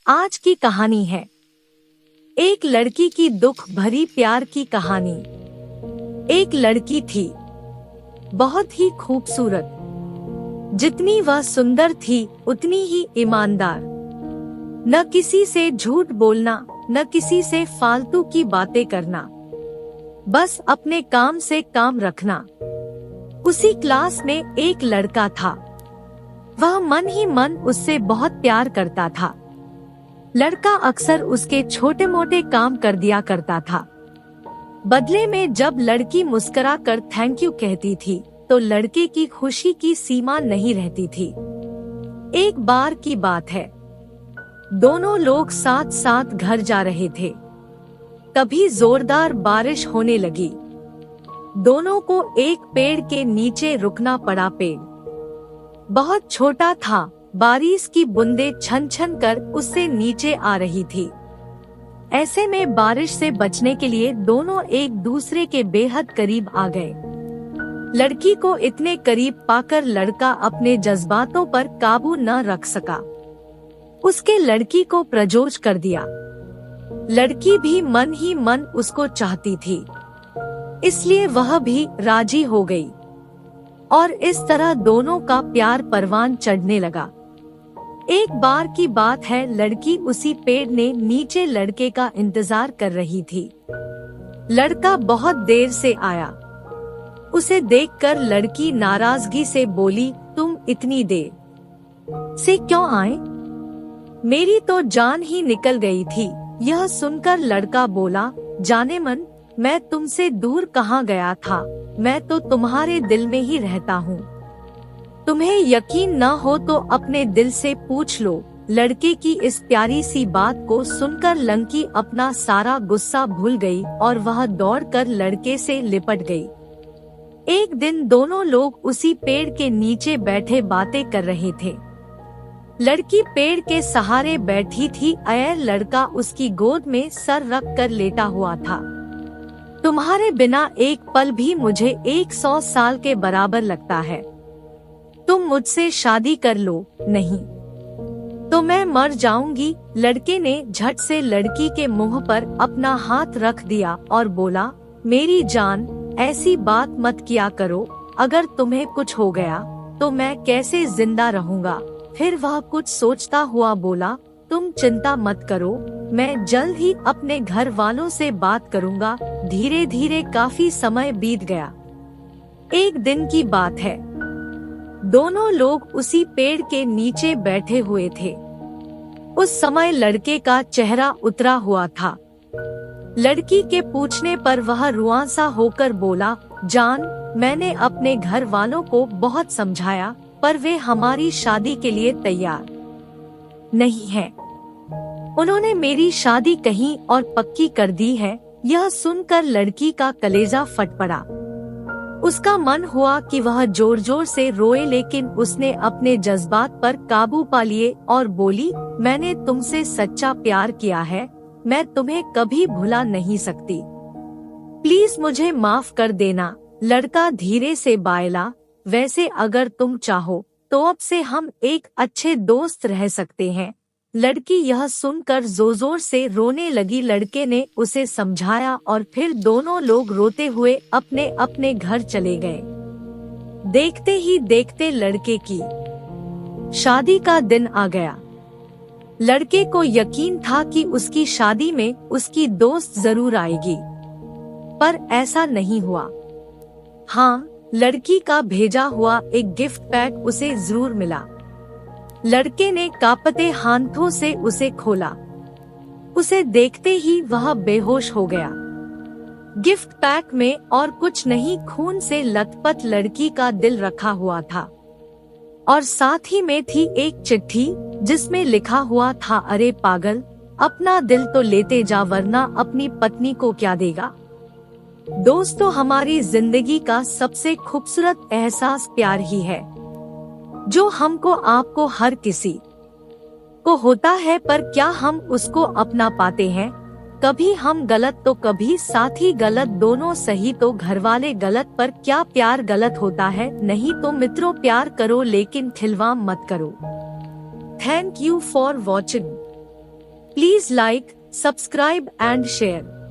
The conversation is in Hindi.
आज की कहानी है एक लड़की की दुख भरी प्यार की कहानी। एक लड़की थी, बहुत ही खूबसूरत। जितनी वह सुंदर थी उतनी ही ईमानदार। न किसी से झूठ बोलना, न किसी से फालतू की बातें करना, बस अपने काम से काम रखना। उसी क्लास में एक लड़का था। वह मन ही मन उससे बहुत प्यार करता था। लड़का अक्सर उसके छोटे मोटे काम कर दिया करता था। बदले में जब लड़की मुस्कुरा कर थैंक यू कहती थी तो लड़के की खुशी की सीमा नहीं रहती थी। एक बार की बात है, दोनों लोग साथ साथ घर जा रहे थे। तभी जोरदार बारिश होने लगी। दोनों को एक पेड़ के नीचे रुकना पड़ा। पेड़ बहुत छोटा था। बारिश की बूंदें छन छन कर उससे नीचे आ रही थी। ऐसे में बारिश से बचने के लिए दोनों एक दूसरे के बेहद करीब आ गए। लड़की को इतने करीब पाकर लड़का अपने जज्बातों पर काबू न रख सका। उसके लड़की को प्रपोज कर दिया। लड़की भी मन ही मन उसको चाहती थी, इसलिए वह भी राजी हो गई और इस तरह दोनों का प्यार परवान चढ़ने लगा। एक बार की बात है, लड़की उसी पेड़ ने नीचे लड़के का इंतजार कर रही थी। लड़का बहुत देर से आया। उसे देखकर लड़की नाराजगी से बोली, तुम इतनी देर से क्यों आए? मेरी तो जान ही निकल गई थी। यह सुनकर लड़का बोला, जाने मन, मैं तुमसे दूर कहाँ गया था, मैं तो तुम्हारे दिल में ही रहता हूँ। तुम्हें यकीन न हो तो अपने दिल से पूछ लो। लड़के की इस प्यारी सी बात को सुनकर लड़की अपना सारा गुस्सा भूल गई और वह दौड़कर लड़के से लिपट गई। एक दिन दोनों लोग उसी पेड़ के नीचे बैठे बातें कर रहे थे। लड़की पेड़ के सहारे बैठी थी। लड़का उसकी गोद में सर रख कर लेटा हुआ था। तुम्हारे बिना एक पल भी मुझे 100 साल के बराबर लगता है। तुम मुझसे शादी कर लो, नहीं तो मैं मर जाऊंगी। लड़के ने झट से लड़की के मुंह पर अपना हाथ रख दिया और बोला, मेरी जान, ऐसी बात मत किया करो। अगर तुम्हें कुछ हो गया तो मैं कैसे जिंदा रहूंगा? फिर वह कुछ सोचता हुआ बोला, तुम चिंता मत करो, मैं जल्द ही अपने घर वालों से बात करूंगा। धीरे धीरे काफी समय बीत गया। एक दिन की बात है, दोनों लोग उसी पेड़ के नीचे बैठे हुए थे। उस समय लड़के का चेहरा उतरा हुआ था। लड़की के पूछने पर वह रुआंसा होकर बोला, जान, मैंने अपने घर वालों को बहुत समझाया पर वे हमारी शादी के लिए तैयार नहीं हैं। उन्होंने मेरी शादी कहीं और पक्की कर दी है। यह सुनकर लड़की का कलेजा फट पड़ा। उसका मन हुआ कि वह जोर जोर से रोए, लेकिन उसने अपने जज्बात पर काबू पा लिए और बोली, मैंने तुमसे सच्चा प्यार किया है, मैं तुम्हें कभी भुला नहीं सकती। प्लीज मुझे माफ कर देना। लड़का धीरे से बोला, वैसे अगर तुम चाहो तो अब से हम एक अच्छे दोस्त रह सकते हैं। लड़की यह सुनकर जोर जोर से रोने लगी। लड़के ने उसे समझाया और फिर दोनों लोग रोते हुए अपने अपने घर चले गए। देखते ही देखते लड़के की शादी का दिन आ गया। लड़के को यकीन था कि उसकी शादी में उसकी दोस्त जरूर आएगी, पर ऐसा नहीं हुआ। हाँ, लड़की का भेजा हुआ एक गिफ्ट पैक उसे जरूर मिला। लड़के ने कांपते हाथों से उसे खोला। उसे देखते ही वह बेहोश हो गया। गिफ्ट पैक में और कुछ नहीं, खून से लथपथ लड़की का दिल रखा हुआ था और साथ ही में थी एक चिट्ठी जिसमें लिखा हुआ था, अरे पागल, अपना दिल तो लेते जा वरना अपनी पत्नी को क्या देगा। दोस्तों, हमारी जिंदगी का सबसे खूबसूरत एहसास प्यार ही है, जो हमको आपको हर किसी को होता है, पर क्या हम उसको अपना पाते हैं? कभी हम गलत तो कभी साथी गलत, दोनों सही तो घरवाले गलत, पर क्या प्यार गलत होता है? नहीं तो मित्रों, प्यार करो लेकिन खिलवाड़ मत करो। Thank you for watching. Please like, subscribe and share.